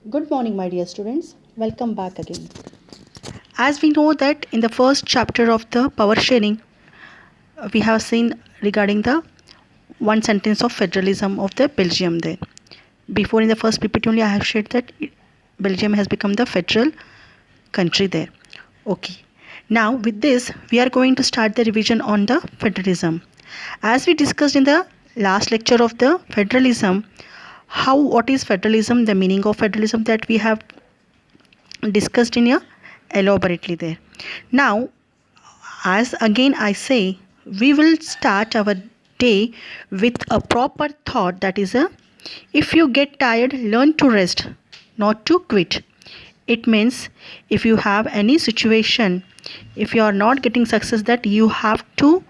Good morning, my dear students. Welcome back again. As we know that in the first chapter of the power sharing, we have seen regarding the one sentence of federalism of the Belgium there. Before in the first PPT only I have shared that Belgium has become the federal country there. Okay. Now with this we are going to start the revision on the federalism. As we discussed in the last lecture of the federalism, what is federalism, the meaning of federalism that we have discussed in here elaborately there. Now, as again I say, we will start our day with a proper thought, that is a if you get tired, learn to rest, not to quit. It means if you have any situation, if you are not getting success, that you have to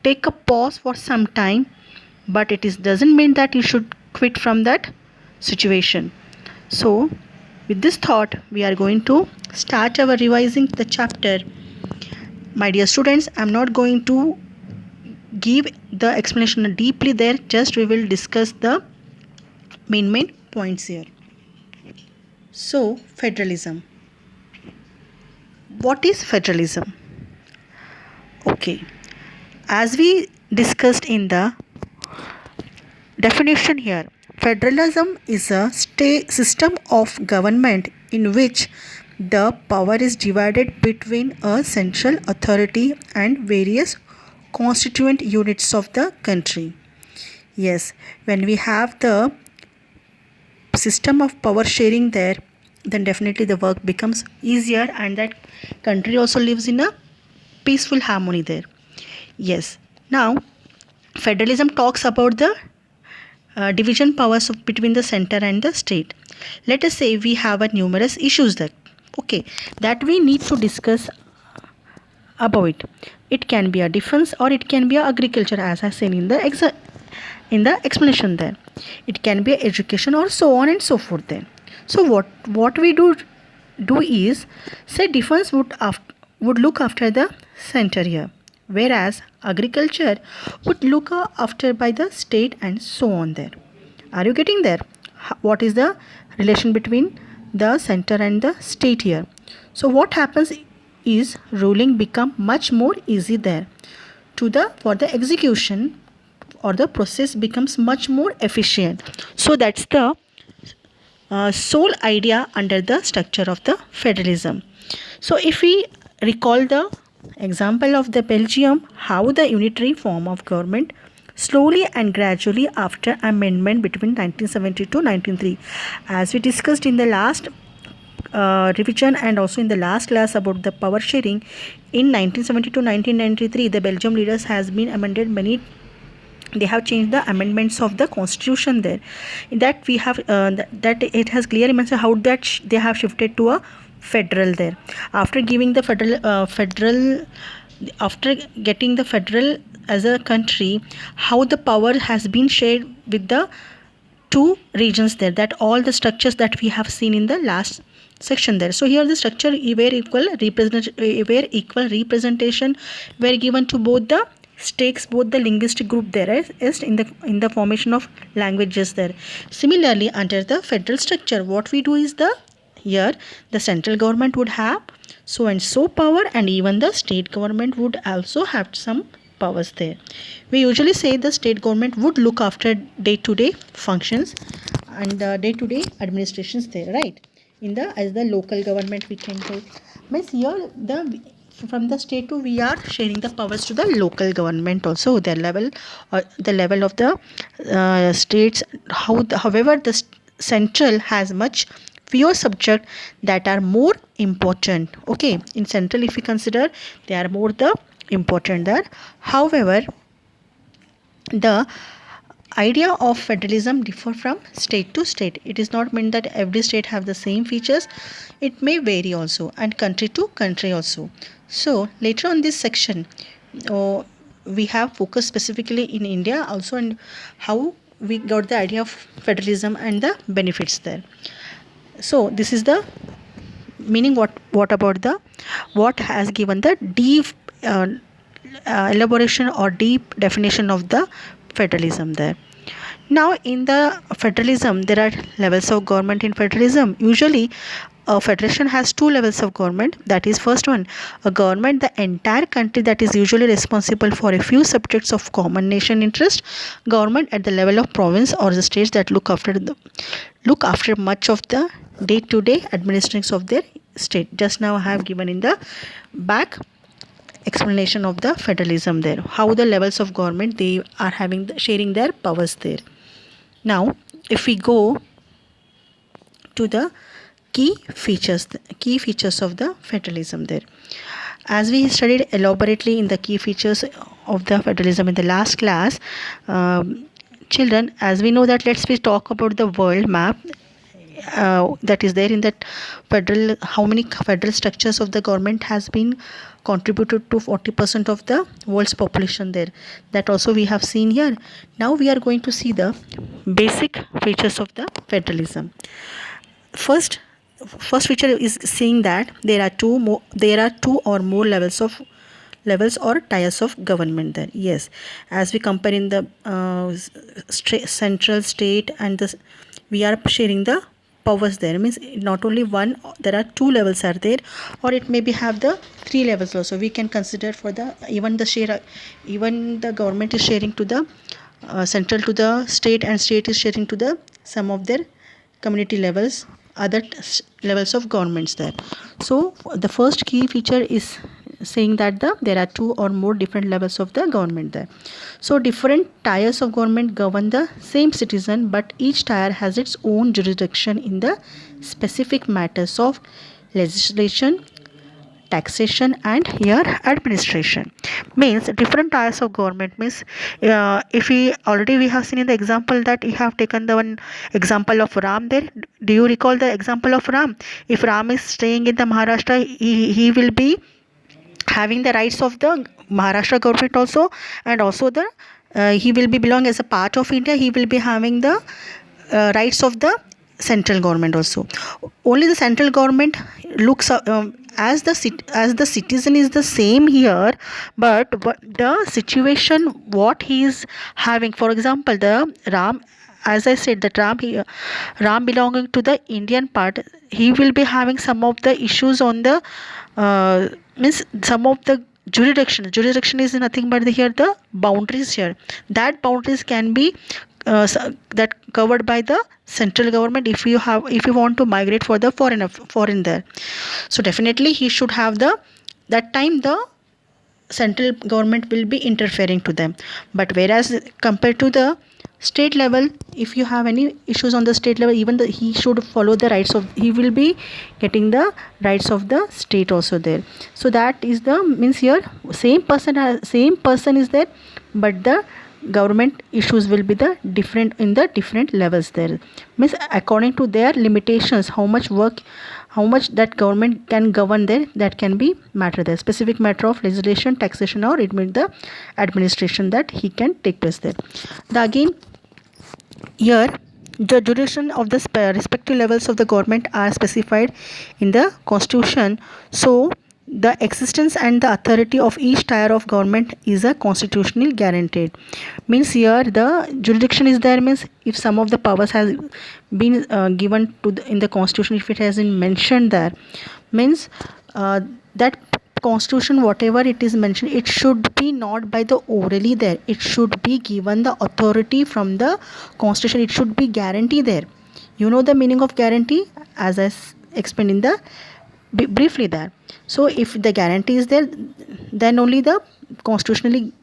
take a pause for some time, but it is doesn't mean that you should quit from that situation. So with this thought, we are going to start our revising the chapter. My dear students, I am not going to give the explanation deeply there, just we will discuss the main points here. So, federalism. What is federalism? Okay, as we discussed in the definition here, federalism is a system of government in which the power is divided between a central authority and various constituent units of the country. Yes, when we have the system of power sharing there, then definitely the work becomes easier and that country also lives in a peaceful harmony there. Yes, now federalism talks about the division powers between the center and the state. Let us say we have a numerous issues that we need to discuss about it. It can be a defense or it can be a agriculture, as I said in the explanation there. It can be education or so on and so forth there. So what we do is say defense would look after the center here, whereas agriculture would look after by the state and so on there. Are you getting there? What is the relation between the center and the state here? So what happens is ruling become much more easy there for the execution, or the process becomes much more efficient. So that's the sole idea under the structure of the federalism. So if we recall the example of the Belgium, how the unitary form of government slowly and gradually after amendment between 1970 to 1903, as we discussed in the last revision and also in the last class about the power sharing, in 1970 to 1993 the Belgium leaders has been amended many. They have changed the amendments of the constitution there, that we have that it has clearly mentioned how that they have shifted to a federal there, after giving the federal after getting the federal as a country, how the power has been shared with the two regions there, that all the structures that we have seen in the last section there. So here the structure where equal representation were given to both the stakes, both the linguistic group there is in the formation of languages there. Similarly, under the federal structure, what we do is here the central government would have so and so power, and even the state government would also have some powers there. We usually say the state government would look after day-to-day functions and day-to-day administrations there, right? In the as the local government we can take. Means here from the state to we are sharing the powers to the local government also, their level or the level of the states. However, the central has much fewer subjects that are more important. Okay, in central if we consider, they are more the important there. However, the idea of federalism differ from state to state. It is not meant that every state have the same features. It may vary also, and country to country also. So later on this section, we have focused specifically in India also, and how we got the idea of federalism and the benefits there. So this is the meaning. What about the what has given the deep elaboration or deep definition of the federalism there. Now in the federalism there are levels of government. In federalism usually a federation has two levels of government. That is, first one, a government the entire country that is usually responsible for a few subjects of common nation interest. Government at the level of province or the states that look after much of the day to day administration of their state. Just now I have given in the back explanation of the federalism there, how the levels of government they are having sharing their powers there. Now if we go to the key features of the federalism there, as we studied elaborately in the key features of the federalism in the last class, children, as we know that, let's we talk about the world map that is there in that federal, how many federal structures of the government has been contributed to 40% of the world's population there. That also we have seen here. Now we are going to see the basic features of the federalism. First feature is saying that there are two or more levels or tiers of government there. Yes, as we compare in the central, state, and we are sharing the powers there. Means not only one, there are two levels are there, or it maybe have the three levels also. We can consider for the even the government is sharing to the central to the state, and state is sharing to the some of their community levels, other levels of governments there. So the first key feature is saying that there are two or more different levels of the government there. So different tiers of government govern the same citizen, but each tier has its own jurisdiction in the specific matters of legislation, taxation, and here administration. Means different types of government. Means if we have seen in the example that we have taken the one example of Ram there. Do you recall the example of Ram? If Ram is staying in the Maharashtra, he will be having the rights of the Maharashtra government also, and also the he will be belong as a part of India. He will be having the rights of the central government also. Only the central government looks as the citizen is the same here, but the situation what he is having, for example, the Ram, as I said that Ram belonging to the Indian part, he will be having some of the issues on the means some of the jurisdiction is nothing but here the boundaries here. That boundaries can be that covered by the central government if you want to migrate for the foreign there. So definitely he should have that time the central government will be interfering to them. But whereas compared to the state level, if you have any issues on the state level, even he should follow the rights of, he will be getting the rights of the state also there. So that is the means here same person is there, but the government issues will be the different in the different levels there. Means according to their limitations, how much that government can govern there, that can be matter there, specific matter of legislation, taxation, or it means the administration that he can take place there. Again here the duration of the respective levels of the government are specified in the constitution. So the existence and the authority of each tier of government is a constitutionally guaranteed. Means here the jurisdiction is there, means if some of the powers has been given to in the constitution, if it has been mentioned there, means that constitution whatever it is mentioned, it should be not by the orally there, it should be given the authority from the constitution, it should be guarantee there. You know the meaning of guarantee as I explained in the briefly there. So if the guarantee is there, then only the constitutionally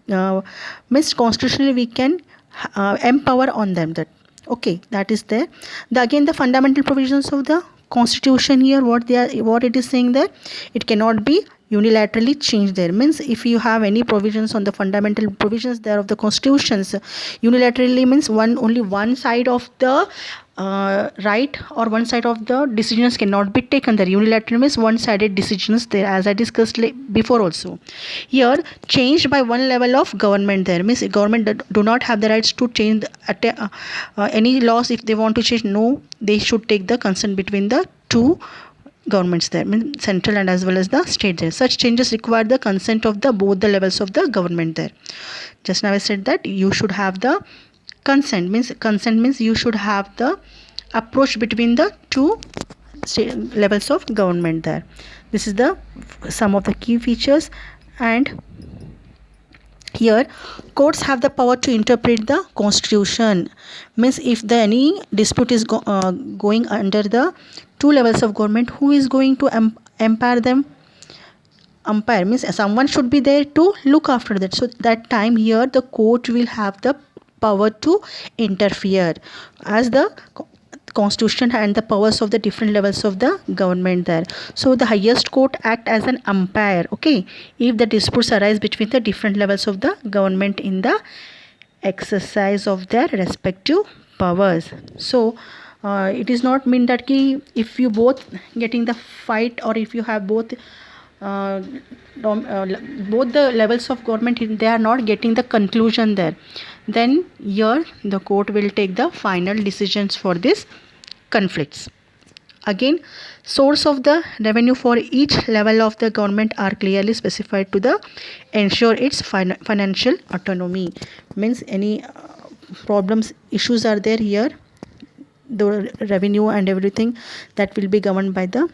we can empower on them that. Okay, that is there. Again the fundamental provisions of the constitution here, what it is saying there, it cannot be unilaterally changed there. Means if you have any provisions on the fundamental provisions there of the constitutions, unilaterally means only one side of the right or one side of the decisions cannot be taken there. Unilateral means one-sided decisions there, as I discussed before also. Here changed by one level of government there, means government do not have the rights to change any laws. If they want to change, no, they should take the consent between the two governments there, means central and as well as the state there. Such changes require the consent of the both the levels of the government there. Just now I said that you should have the Consent means you should have the approach between the two levels of government there. This is the some of the key features. And here courts have the power to interpret the constitution. Means if the any dispute is going under the two levels of government, who is going to umpire them? Umpire means someone should be there to look after that. So that time here the court will have the power to interfere, as the constitution and the powers of the different levels of the government there. So the highest court act as an umpire, okay, if the disputes arise between the different levels of the government in the exercise of their respective powers. So it is not mean that ki if you both getting the fight, or if you have both both the levels of government, they are not getting the conclusion there, then here the court will take the final decisions for this conflicts. Again, source of the revenue for each level of the government are clearly specified to the ensure its financial autonomy. Means any problems, issues are there here, the revenue and everything that will be governed by the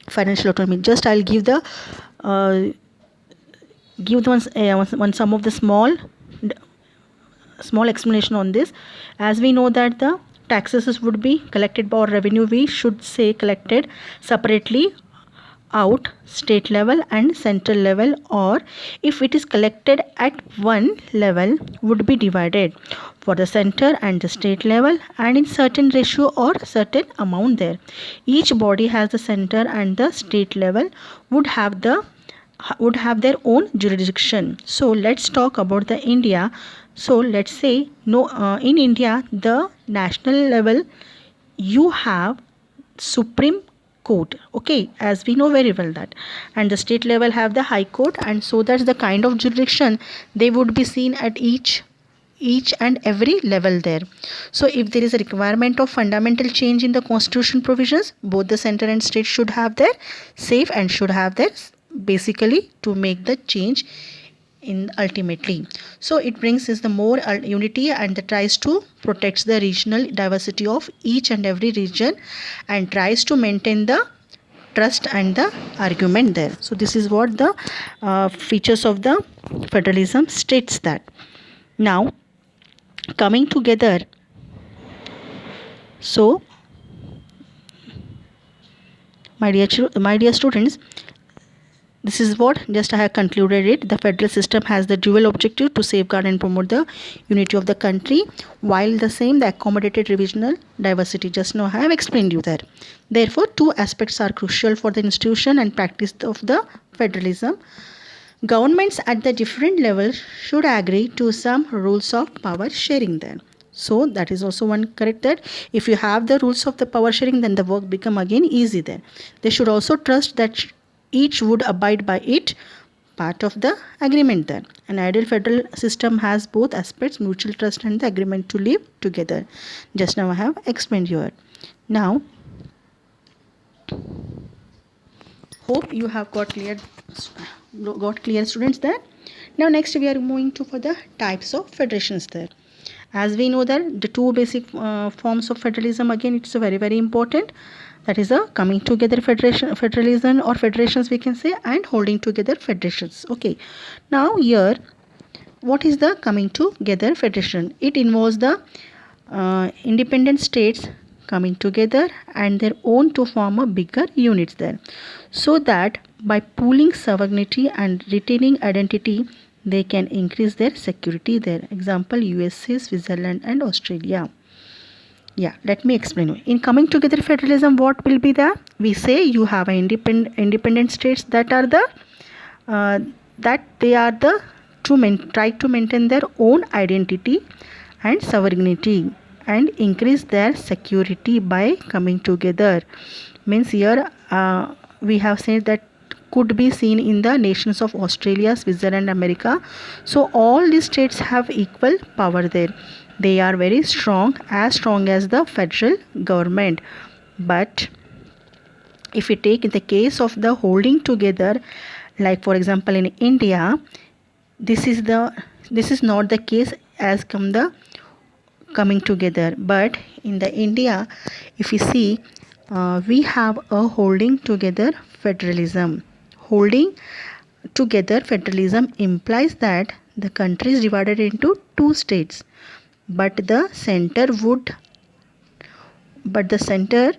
financial autonomy. Just I'll give the one some of the small explanation on this. As we know that the taxes would be collected by, or revenue we should say collected separately out state level and central level, or if it is collected at one level would be divided for the center and the state level, and in certain ratio or certain amount there. Each body has the center and the state level would have their own jurisdiction. So let's talk about the India. So let's say in India the national level you have Supreme Court, okay, as we know very well that, and the state level have the High Court, and so that's the kind of jurisdiction they would be seen at each and every level there. So if there is a requirement of fundamental change in the constitution provisions, both the center and state should have their safe and should have their basically to make the change in ultimately. So it brings is the more unity and tries to protects the regional diversity of each and every region, and tries to maintain the trust and the argument there. So this is what the features of the federalism states that. Now coming together, so my dear students, this is what just I have concluded it. The federal system has the dual objective to safeguard and promote the unity of the country, while the same the accommodated regional diversity. Just now I have explained you that. Therefore, two aspects are crucial for the institution and practice of the federalism. Governments at the different levels should agree to some rules of power sharing then. So that is also one correct, that if you have the rules of the power sharing, then the work become again easy then. They should also trust that each would abide by it, part of the agreement then. An ideal federal system has both aspects, mutual trust and the agreement to live together. Just now I have explained here. Now hope you have got clear students there. Now next we are moving to for the types of federations there. As we know that the two basic forms of federalism, again it's very very important. That is a coming together federalism or federations we can say, and holding together federations. Okay. Now here, what is the coming together federation? It involves the independent states coming together and their own to form a bigger units there, so that by pooling sovereignty and retaining identity, they can increase their security there. Example, USA, Switzerland and Australia. Yeah, let me explain. In coming together federalism, what will be the? We say you have an independent states that are the try to maintain their own identity and sovereignty and increase their security by coming together. Means here we have said that could be seen in the nations of Australia, Switzerland, America. So all these states have equal power there. They are very strong as the federal government. But if we take in the case of the holding together, like for example in India, this is not the case as come the coming together. But in the India, if you see, we have a holding together federalism. Holding together federalism implies that the country is divided into two states, but the center would but the center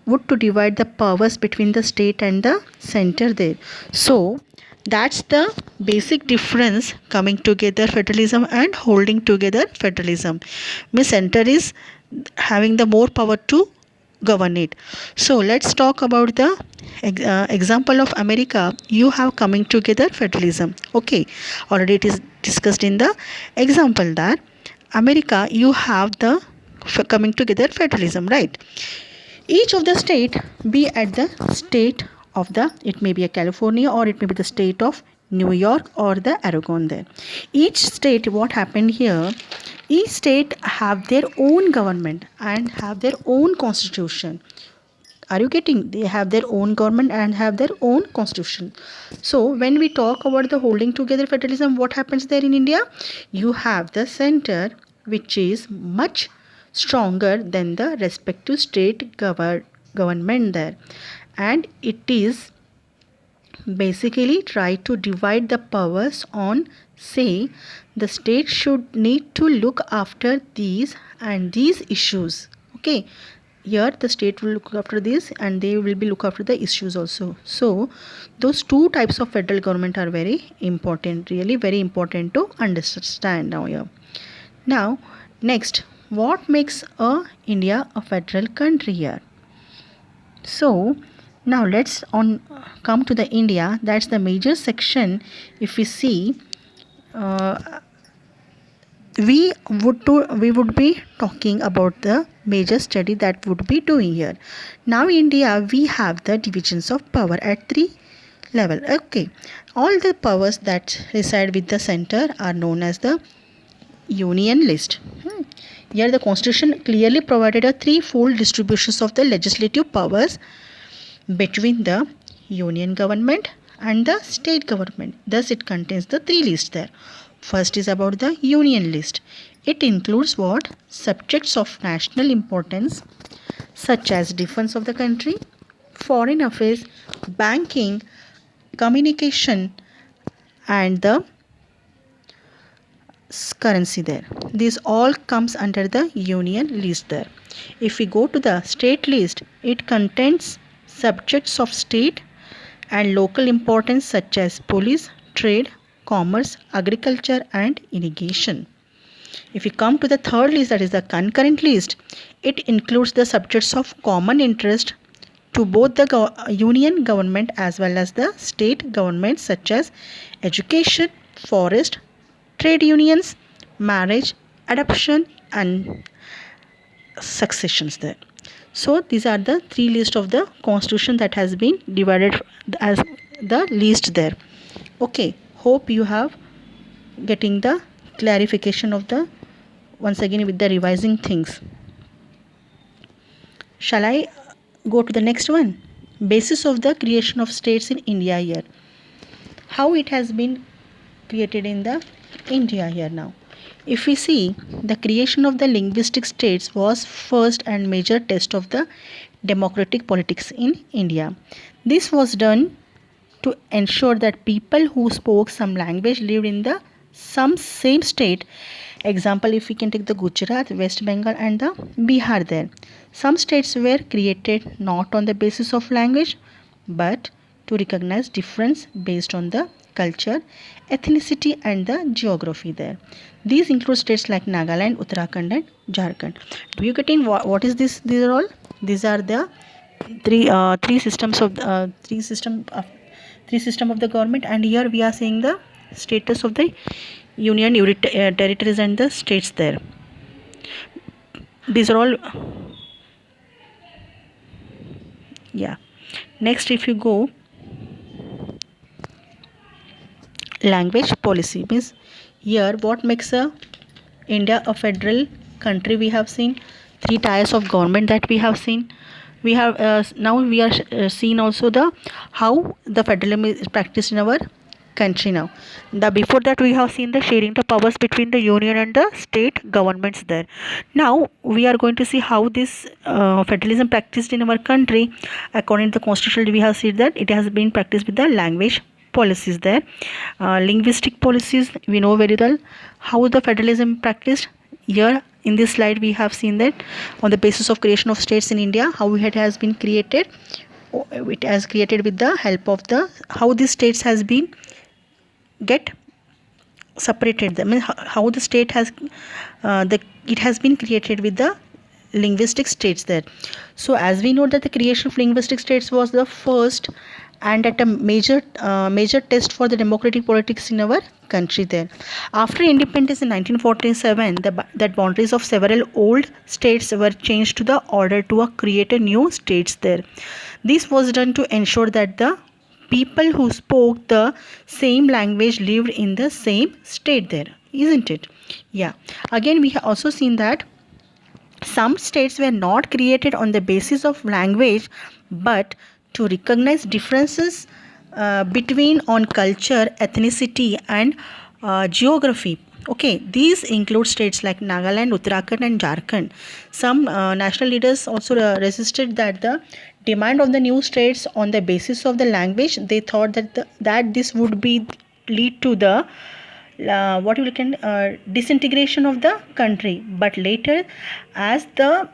would to divide the powers between the state and the center there. So that's the basic difference coming together federalism and holding together federalism. Means center is having the more power to govern it. So let's talk about the example of America. You have coming together federalism. Okay, already it is discussed in the example that America you have the coming together federalism, right? Each of the state be at the state of the, it may be a California or it may be the state of New York or the Aragon there. Each state, what happened here, each state have their own government and have their own constitution. Are you getting? They have their own government and have their own constitution. So when we talk about the holding together federalism, what happens there in India? You have the center which is much stronger than the respective state government there, and it is basically try to divide the powers on, say, the state should need to look after these and these issues. Okay, here the state will look after this and they will be look after the issues also. So those two types of federal government are very important, really very important to understand now here. Now next, what makes India a federal country here? So now let's come to the India. That's the major section. If we see, we would be talking about the major study that would be doing here. Now India, we have the divisions of power at three level. Okay, all the powers that reside with the center are known as the union list. Here the constitution clearly provided a threefold distributions of the legislative powers between the union government and the state government. Thus it contains the three lists there. First is about the union list. It includes what? Subjects of national importance such as defense of the country, foreign affairs, banking, communication and the currency there. This all comes under the union list there. If we go to the state list, it contains subjects of state and local importance such as police, trade, commerce, agriculture and irrigation. If we come to the third list, that is the concurrent list, it includes the subjects of common interest to both the union government as well as the state government such as education, forest, trade unions, marriage, adoption and successions there. So these are the three lists of the constitution that has been divided as the list there. Okay, hope you have getting the clarification of the once again with the revising things. Shall I go to the next one? Basis of the creation of states in India here. How it has been created in the India here now. If we see, the creation of the linguistic states was first and major test of the democratic politics in India. This was done to ensure that people who spoke some language lived in the some same state. Example, if we can take the Gujarat, West Bengal and the Bihar there. Some states were created not on the basis of language but to recognize difference based on the culture, ethnicity and the geography there. These include states like Nagaland, Uttarakhand and Jharkhand. Do you get in what is this? These are all. These are the three systems of three system of the government, and here we are seeing the status of the union territories and the states there. These are all. Yeah. Next, if you go, language policy means here what makes India a federal country. We have seen three tiers of government that we have seen. We have now we are seen also the how the federalism is practiced in our country now. The before that we have seen the sharing the powers between the union and the state governments there. Now we are going to see how this federalism practiced in our country. According to the constitution, we have seen that it has been practiced with the language policies there. Linguistic policies, we know very well how the federalism practiced. Here in this slide we have seen that on the basis of creation of states in India, how it has been created. It has created with the help of the how these states has been get separated them, how the state has it has been created with the linguistic states there. So as we know that the creation of linguistic states was the first and at a major test for the democratic politics in our country there. After independence in 1947, that boundaries of several old states were changed to the order to create a new states there. This was done to ensure that the people who spoke the same language lived in the same state there, isn't it? Yeah. Again, we have also seen that some states were not created on the basis of language but to recognize differences between on culture, ethnicity and geography. Okay, these include states like Nagaland, Uttarakhand and Jharkhand. Some national leaders also resisted that the demand of the new states on the basis of the language. They thought that this would be lead to the what you can disintegration of the country. But later, as the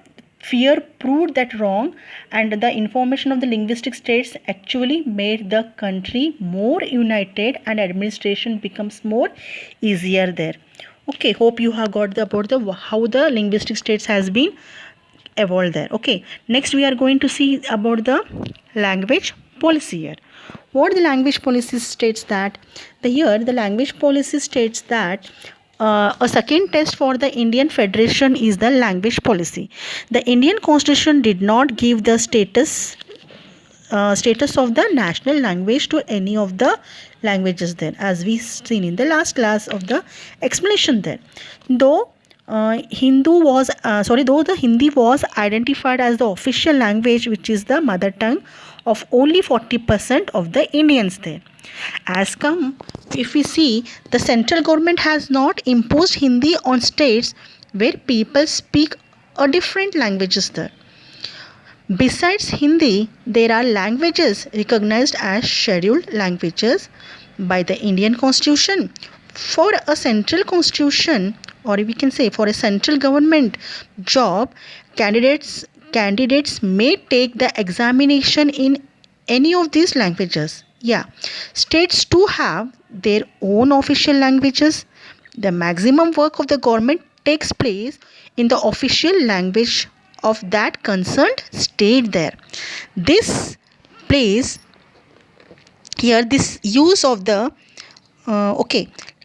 fear proved that wrong, and the information of the linguistic states actually made the country more united and administration becomes more easier there. Okay, hope you have got about the how the linguistic states has been evolved there. Okay, next we are going to see about the language policy here. What the language policy states that the language policy states that a second test for the Indian Federation is the language policy. The Indian Constitution did not give the status of the national language to any of the languages there, as we seen in the last class of the explanation there. Though the Hindi was identified as the official language, which is the mother tongue of only 40% of the Indians there. As come, if we see, the central government has not imposed Hindi on states where people speak a different languages there. Besides Hindi, there are languages recognized as scheduled languages by the Indian Constitution. For a central constitution, or we can say for a central government job, candidates may take the examination in any of these languages. Yeah, states too have their own official languages. The maximum work of the government takes place in the official language of that concerned state there. This place here, this use of the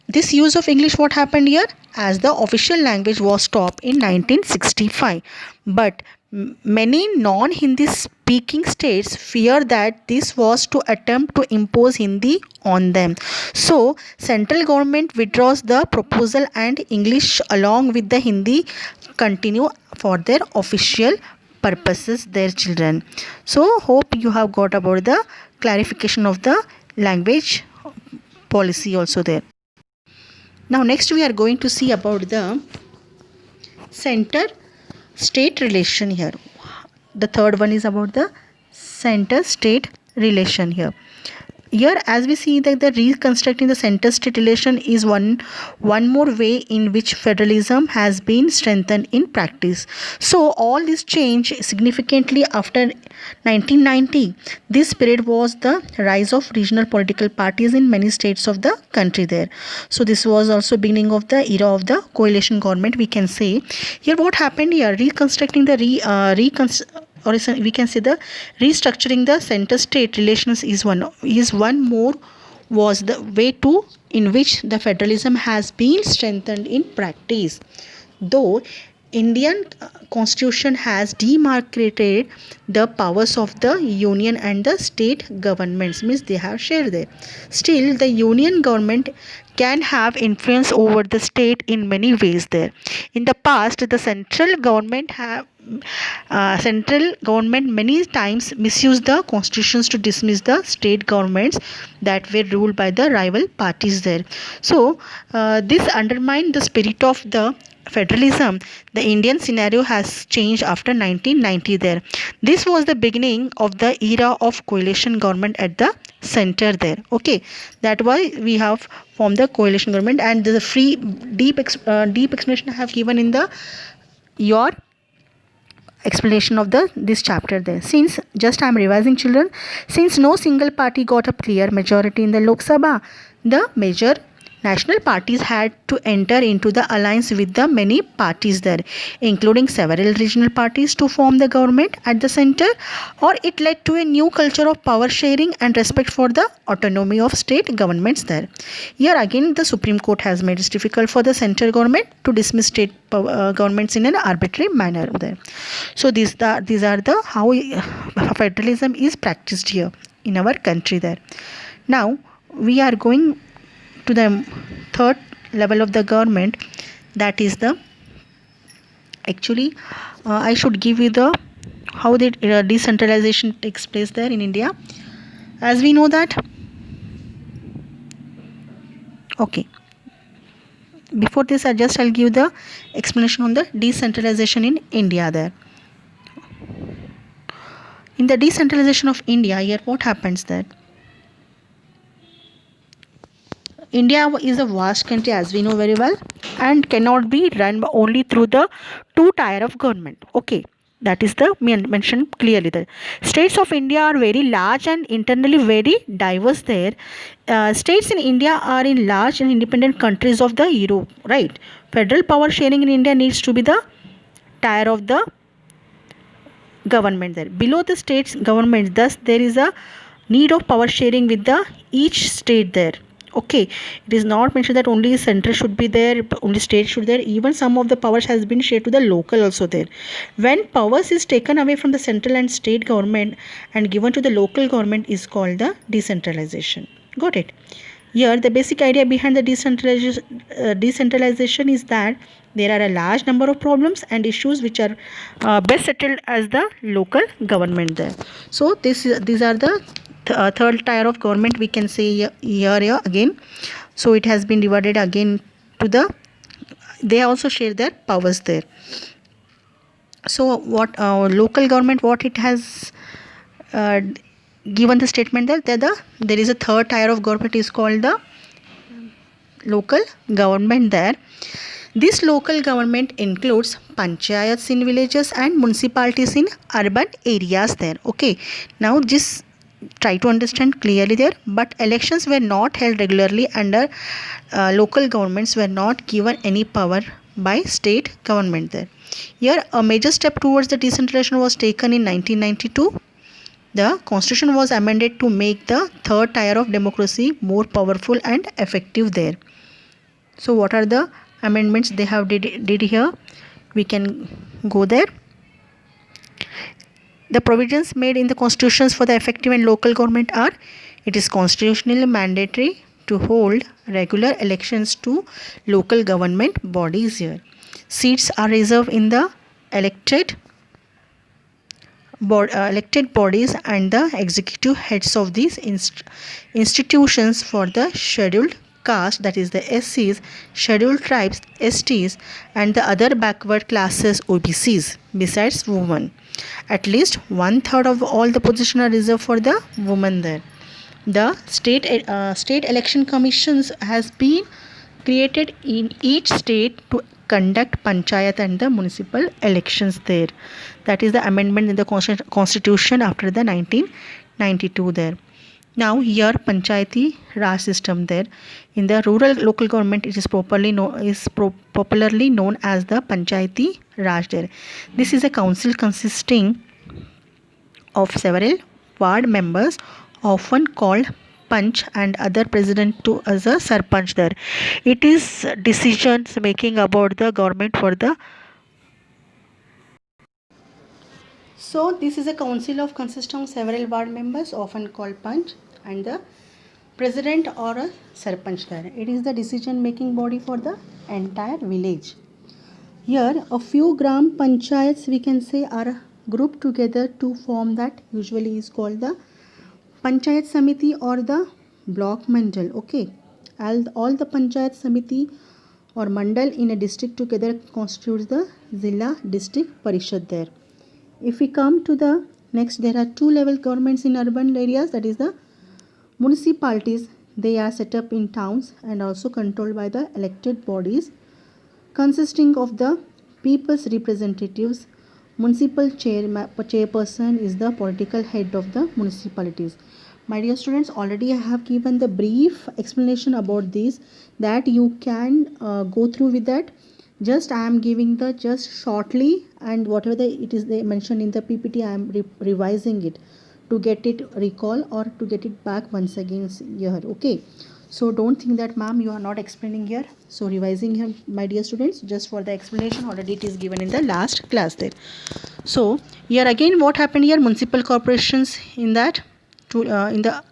this use of English, what happened here, as the official language was stopped in 1965. But many non-Hindi speaking states fear that this was to attempt to impose Hindi on them. So central government withdraws the proposal and English along with the Hindi continue for their official purposes, their children. So hope you have got about the clarification of the language policy also there. Now next we are going to see about the center state relation here. The third one is about the center state relation here. Here, as we see that the reconstructing the center state relation is one more way in which federalism has been strengthened in practice. So all this change significantly after 1990. This period was the rise of regional political parties in many states of the country there. So this was also beginning of the era of the coalition government, we can say. Here what happened here, reconstructing the or we can say the restructuring the center state relations is one more was the way to in which the federalism has been strengthened in practice. Though Indian constitution has demarcated the powers of the union and the state governments, means they have shared there. Still the union government can have influence over the state in many ways there. In the past the central government many times misused the constitutions to dismiss the state governments that were ruled by the rival parties there. So this undermined the spirit of the federalism. The Indian scenario has changed after 1990 there. This was the beginning of the era of coalition government at the center there. Okay, that why we have formed the coalition government, and the free deep explanation I have given in the your explanation of the this chapter there. Since just I am revising children, since no single party got a clear majority in the Lok Sabha, the major national parties had to enter into the alliance with the many parties there, including several regional parties, to form the government at the center, or it led to a new culture of power sharing and respect for the autonomy of state governments there. Here again the Supreme Court has made it difficult for the central government to dismiss state governments in an arbitrary manner there. So these are the how federalism is practiced here in our country there. Now we are going to the third level of the government, that is the actually I should give you the how the decentralization takes place there in India. As we know that, okay, before this I'll give the explanation on the decentralization in India there. In the decentralization of India, here what happens there? India is a vast country, as we know very well, and cannot be run only through the two tier of government. Okay, that is the mentioned clearly there. States of India are very large and internally very diverse there. States in India are in large and independent countries of the Europe, right? Federal power sharing in India needs to be the tier of the government there. Below the states government, thus there is a need of power sharing with the each state there. Okay, it is not mentioned that only center should be there, only state should there, even some of the powers has been shared to the local also there. When powers is taken away from the central and state government and given to the local government is called the decentralization. Got it? Here the basic idea behind the decentralization is that there are a large number of problems and issues which are best settled as the local government there. So these are the third tier of government, we can say here again. So it has been divided again to the, they also share their powers there. So what local government, what it has given the statement that there is a third tier of government is called the local government there. This local government includes panchayats in villages and municipalities in urban areas there. Okay, now just try to understand clearly there. But elections were not held regularly under local governments were not given any power by state government there. Here a major step towards the decentralization was taken in 1992. The constitution was amended to make the third tier of democracy more powerful and effective there. So what are the amendments they have did here? We can go there. The provisions made in the constitutions for the effective and local government are: it is constitutionally mandatory to hold regular elections to local government bodies here. Seats are reserved in the elected bodies and the executive heads of these institutions for the scheduled caste, that is the SCs, scheduled tribes STs, and the other backward classes OBCs besides women. At least 1/3 of all the positions are reserved for the women there. The state election commissions has been created in each state to conduct panchayat and the municipal elections there. That is the amendment in the constitution after the 1992 there. Now here panchayati raj system there. In the rural local government it is popularly known as the panchayati raj there. This is a council consisting of several ward members, often called panch, and other president to as a sarpanch there. It is decisions making about the government for the So this is a council of consisting of several ward members, often called Panch, and the president or a Sarpanch there. It is the decision making body for the entire village. Here a few gram panchayats we can say are grouped together to form that usually is called the Panchayat Samiti or the block mandal. Okay, all the Panchayat Samiti or mandal in a district together constitutes the Zilla district parishad there. If we come to the next, there are two level governments in urban areas, that is the municipalities. They are set up in towns and also controlled by the elected bodies consisting of the people's representatives. Municipal chairperson is the political head of the municipalities. My dear students, already I have given the brief explanation about this, that you can go through with that. Just I am giving the just shortly, and whatever it is they mentioned in the PPT, I am revising it to get it recall or to get it back once again here. Okay, so don't think that ma'am you are not explaining here. So revising here, my dear students, just for the explanation, already it is given in the last class there. So here again what happened here, municipal corporations in that in the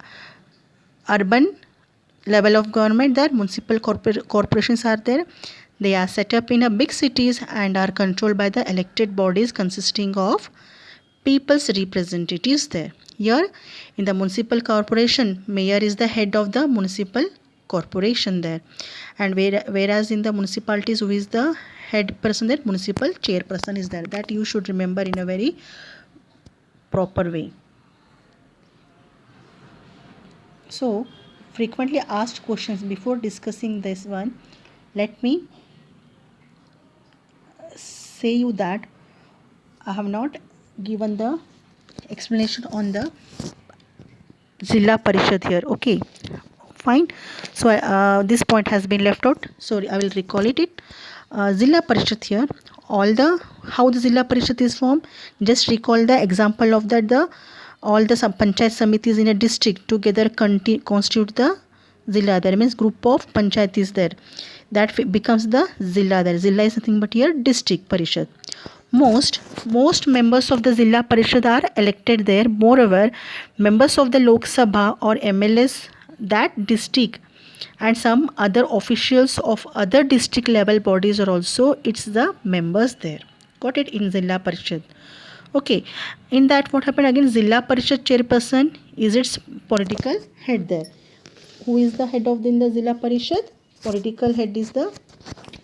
urban level of government, that municipal corporations are there. They are set up in a big cities and are controlled by the elected bodies consisting of people's representatives there. Here in the municipal corporation, mayor is the head of the municipal corporation there, and whereas in the municipalities, who is the head person there, municipal chairperson is there. That you should remember in a very proper way. So frequently asked questions, before discussing this one, let me say you that I have not given the explanation on the Zilla Parishad here. Okay, fine. So this point has been left out. So I will recall it. Zilla Parishad here. All the how the Zilla Parishad is formed. Just recall the example of that. The all the panchayat samitis in a district together constitute the Zilla. That means group of panchayatis there. That becomes the Zilla there. Zilla is nothing but here district Parishad. Most members of the Zilla Parishad are elected there. Moreover, members of the Lok Sabha or MLAs that district and some other officials of other district level bodies are also it's the members there. Got it in Zilla Parishad. Okay, in that what happened again, Zilla Parishad chairperson is its political head there. Who is the head of the Zilla Parishad? Political head is the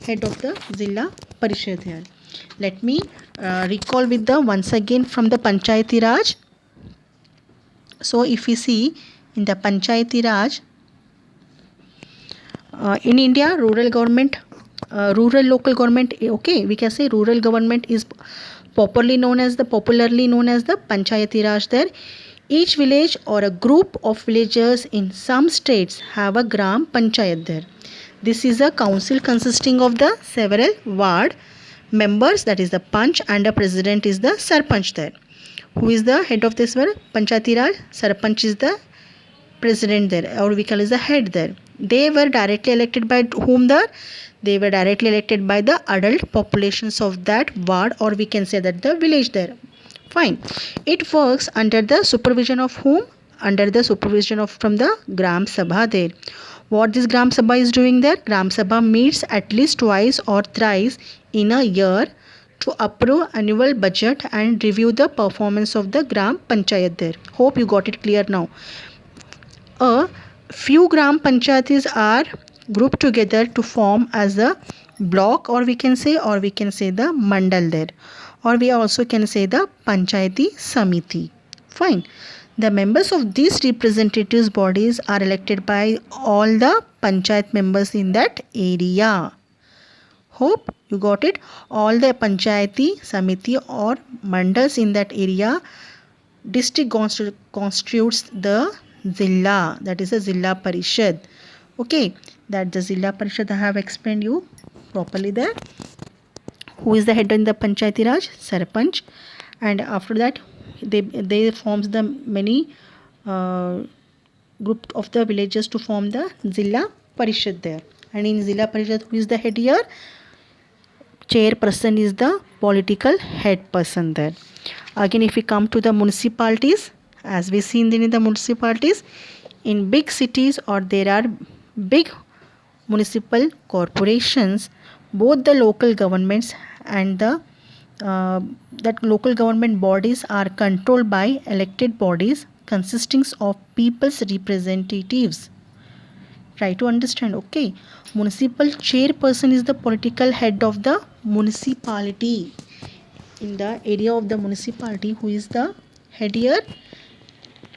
head of the Zilla Parishad here. Let me recall with the once again from the Panchayati Raj. So if we see in the Panchayati Raj, in India, rural government, rural local government, okay, we can say rural government is popularly known as the Panchayati Raj there. Each village or a group of villagers in some states have a Gram Panchayat there. This is a council consisting of the several ward members, that is the Panch, and the president is the Sarpanch there. Who is the head of this word? Panchayati Raj. Sarpanch is the president there, or we call as the head there. They were directly elected by whom there? They were directly elected by the adult populations of that ward, or we can say that the village there. Fine. It works under the supervision of whom? Under the supervision of from the Gram Sabha there. What this Gram Sabha is doing there? Gram Sabha meets at least twice or thrice in a year to approve annual budget and review the performance of the Gram Panchayat there. Hope you got it clear now. A few Gram Panchayatis are grouped together to form as a block, or we can say the mandal there, or we also can say the Panchayati Samiti. Fine. The members of these representatives bodies are elected by all the panchayat members in that area. Hope you got it. All the Panchayati Samiti or mandals in that area, district constitutes the Zilla, that is a Zilla Parishad. Okay, that the Zilla Parishad I have explained you properly there. Who is the head in the Panchayati Raj? Sarpanch. And after that they forms the many group of the villages to form the Zilla Parishad there. And in Zilla Parishad, who is the head here? Chairperson is the political head person there. Again, if we come to the municipalities, as we seen in the municipalities, in big cities or there are big municipal corporations, both the local governments and the that local government bodies are controlled by elected bodies consisting of people's representatives. Try to understand. Okay, municipal chairperson is the political head of the municipality. In the area of the municipality, who is the head here?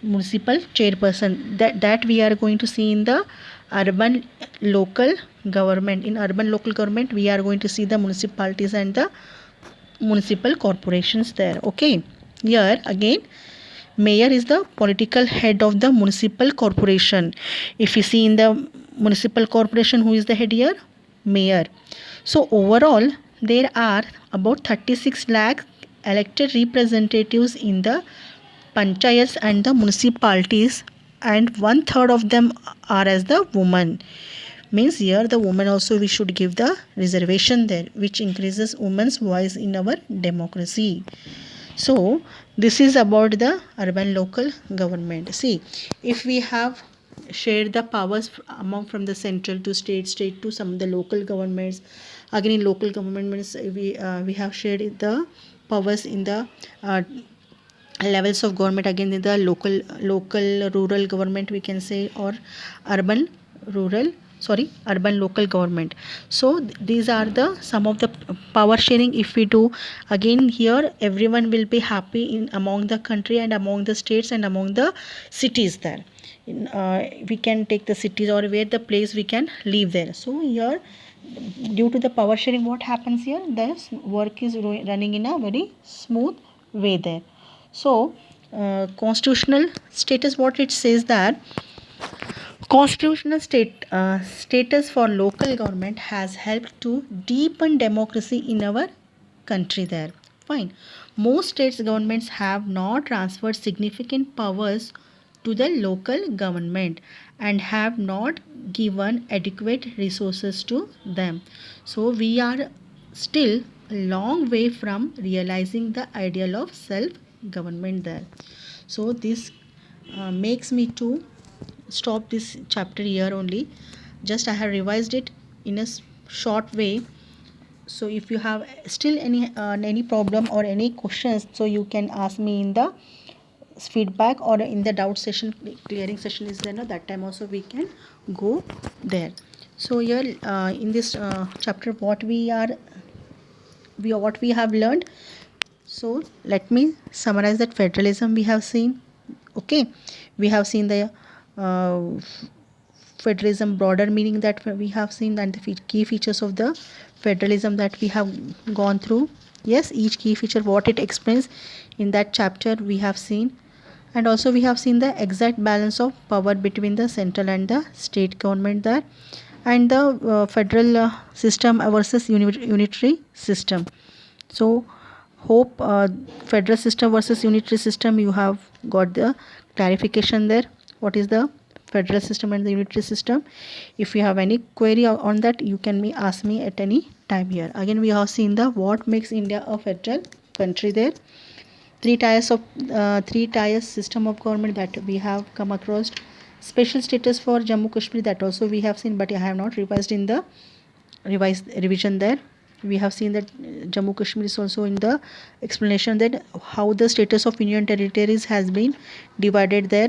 Municipal chairperson. That we are going to see in the urban local government. In urban local government, we are going to see the municipalities and the municipal corporations there. Okay, here again, mayor is the political head of the municipal corporation. If you see in the municipal corporation, who is the head here? Mayor. So overall there are about 36 lakh elected representatives in the panchayats and the municipalities, and 1/3 of them are as the women. Means here the women also we should give the reservation there, which increases women's voice in our democracy. So this is about the urban local government. See, if we have shared the powers among from the central to state to some of the local governments, again in local governments we have shared the powers in the levels of government, again in the local rural government we can say, or urban rural urban local government. So these are the some of the power sharing if we do. Again here everyone will be happy in among the country and among the states and among the cities there. We can take the cities or where the place we can live there. So here due to the power sharing, what happens here, the work is running in a very smooth way there. So constitutional status, what it says that constitutional status for local government has helped to deepen democracy in our country there. Fine. Most states governments have not transferred significant powers to the local government and have not given adequate resources to them. So we are still a long way from realizing the ideal of self government there. So this makes me to stop this chapter here only. Just I have revised it in a short way. So if you have still any problem or any questions, so you can ask me in the feedback or in the doubt session, clearing session is there, no? That time also we can go there. So here in this chapter what we have learned. So let me summarize that. Federalism we have seen. Okay, we have seen the federalism broader meaning that we have seen, and the key features of the federalism that we have gone through. Yes, each key feature what it explains in that chapter we have seen. And also we have seen the exact balance of power between the central and the state government there, and the federal system versus unitary system. So hope federal system versus unitary system you have got the clarification there, what is the federal system and the unitary system. If you have any query on that, you can ask me at any time here. Again we have seen the what makes India a federal country there. Three tiers system of government that we have come across. Special status for Jammu Kashmir, that also we have seen, but I have not revised in the revision there. We have seen that Jammu Kashmir is also in the explanation that how the status of union territories has been divided there.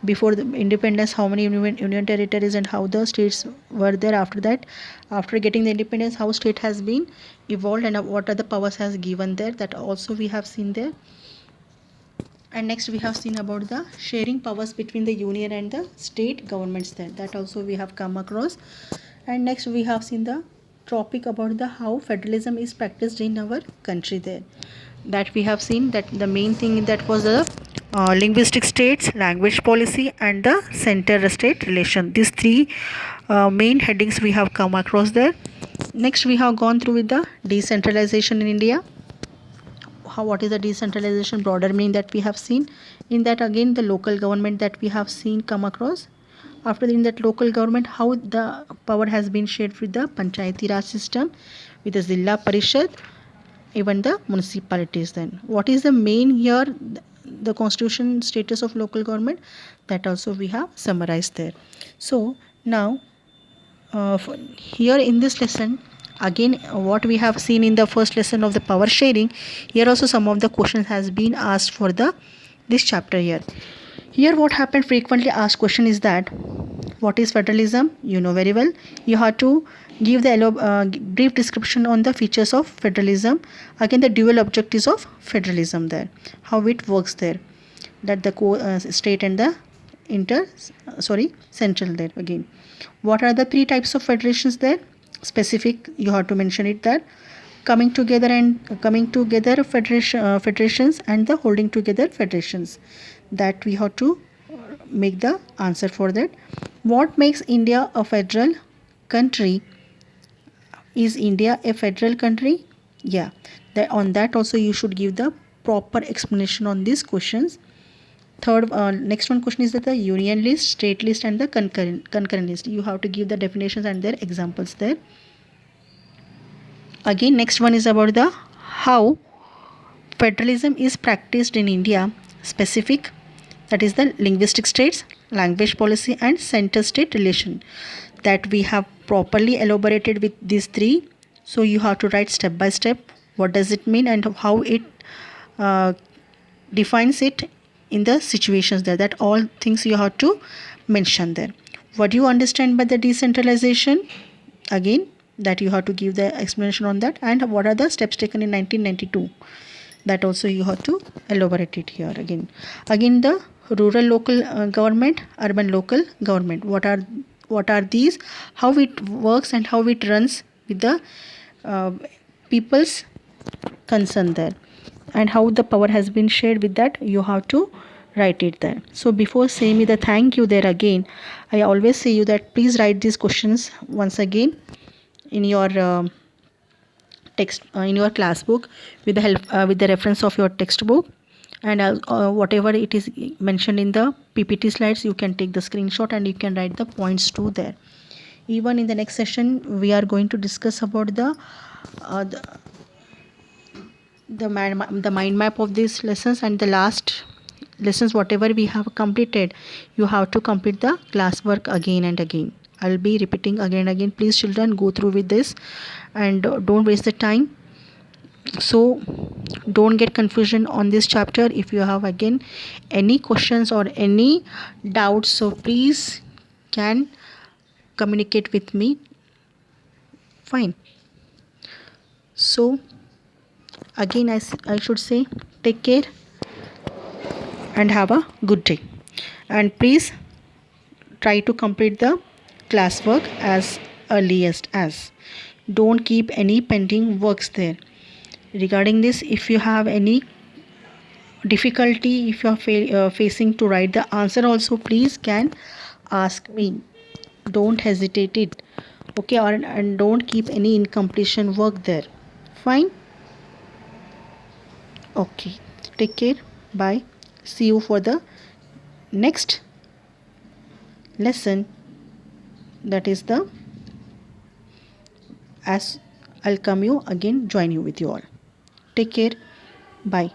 Before the independence, how many union territories and how the states were there. After that, after getting the independence, how state has been evolved and what are the powers has given there, that also we have seen there. And next we have seen about the sharing powers between the union and the state governments there, that also we have come across. And next we have seen the topic about the how federalism is practiced in our country there, that we have seen that the main thing that was the linguistic states, language policy and the center state relation. These three main headings we have come across there. Next we have gone through with the decentralization in India. What is the decentralization broader meaning that we have seen. In that again the local government that we have seen come across. After in that local government, how the power has been shared with the Panchayati Raj system, with the Zilla Parishad, even the municipalities. Then what is the main here, the constitution status of local government, that also we have summarized there. So now here in this lesson, again what we have seen in the first lesson of the power sharing, here also some of the questions has been asked for the this chapter. Here what happened, frequently asked question is that what is federalism, you know very well. You have to give the brief description on the features of federalism, again the dual objectives of federalism there, how it works there, that the state and the central there. Again, what are the three types of federations there, specific you have to mention it, that coming together federations and the holding together federations, that we have to make the answer for that. What makes India a federal country? Is India a federal country? Yeah, on that also you should give the proper explanation on these questions. Third, next one question is that the union list, state list and the concurrent list, you have to give the definitions and their examples there. Again, next one is about the how federalism is practiced in India, specific, that is the linguistic states, language policy and center state relation, that we have properly elaborated with these three. So you have to write step by step what does it mean and how it defines it in the situations there, that all things you have to mention there. What do you understand by the decentralization? Again, that you have to give the explanation on that, and what are the steps taken in 1992, that also you have to elaborate it here. Again the rural local government, urban local government, what are these, how it works and how it runs with the people's concern there, and how the power has been shared with that, you have to write it there. So before saying me the thank you there, again I always say you that please write these questions once again in your text in your class book, with the help with the reference of your textbook, and whatever it is mentioned in the PPT slides, you can take the screenshot and you can write the points too there. Even in the next session we are going to discuss about the mind map of these lessons, and the last lessons whatever we have completed, you have to complete the classwork again and again. I'll be repeating again and again. Please children, go through with this and don't waste the time. So don't get confusion on this chapter. If you have again any questions or any doubts, so please can communicate with me. Fine. So again I should say take care and have a good day, and please try to complete the classwork as earliest as, don't keep any pending works there. Regarding this, if you have any difficulty, if you are facing to write the answer also, please can ask me, don't hesitate it, okay, and don't keep any incompletion work there. Fine. Okay, take care, bye, see you for the next lesson, that is the as I'll come you again, join you with you all. Take care, bye.